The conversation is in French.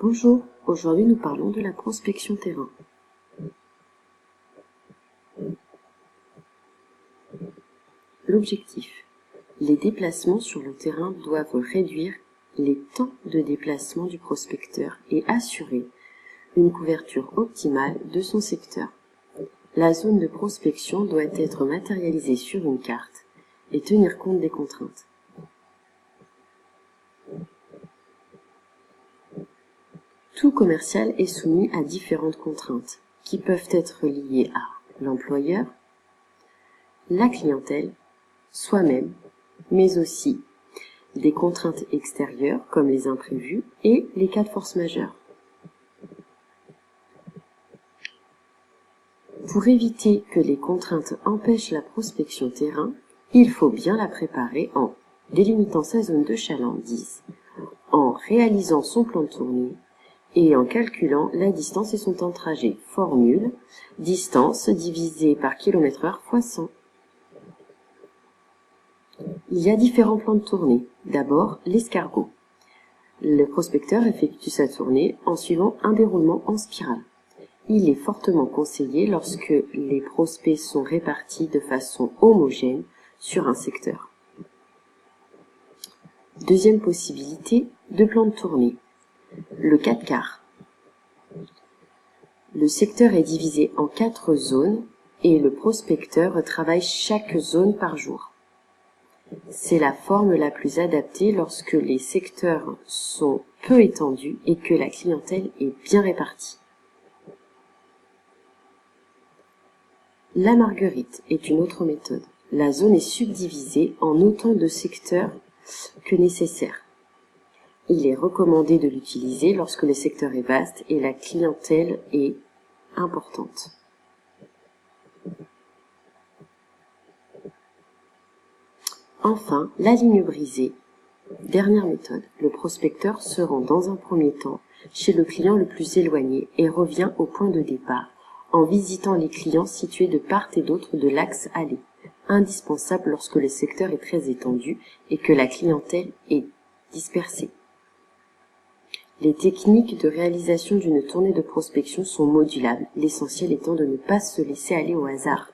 Bonjour, aujourd'hui nous parlons de la prospection terrain. L'objectif. Les déplacements sur le terrain doivent réduire les temps de déplacement du prospecteur et assurer une couverture optimale de son secteur. La zone de prospection doit être matérialisée sur une carte et tenir compte des contraintes. Tout commercial est soumis à différentes contraintes qui peuvent être liées à l'employeur, la clientèle, soi-même, mais aussi des contraintes extérieures comme les imprévus et les cas de force majeure. Pour éviter que les contraintes empêchent la prospection terrain, il faut bien la préparer en délimitant sa zone de chalandise, en réalisant son plan de tournée et en calculant la distance et son temps de trajet. Formule, distance divisée par km/h fois 100. Il y a différents plans de tournée. D'abord, l'escargot. Le prospecteur effectue sa tournée en suivant un déroulement en spirale. Il est fortement conseillé lorsque les prospects sont répartis de façon homogène sur un secteur. Deuxième possibilité de plan de tournée. Le 4 quarts. Le secteur est divisé en 4 zones et le prospecteur travaille chaque zone par jour. C'est la forme la plus adaptée lorsque les secteurs sont peu étendus et que la clientèle est bien répartie. La marguerite est une autre méthode. La zone est subdivisée en autant de secteurs que nécessaire. Il est recommandé de l'utiliser lorsque le secteur est vaste et la clientèle est importante. Enfin, la ligne brisée. Dernière méthode. Le prospecteur se rend dans un premier temps chez le client le plus éloigné et revient au point de départ en visitant les clients situés de part et d'autre de l'axe allé, indispensable lorsque le secteur est très étendu et que la clientèle est dispersée. Les techniques de réalisation d'une tournée de prospection sont modulables, l'essentiel étant de ne pas se laisser aller au hasard.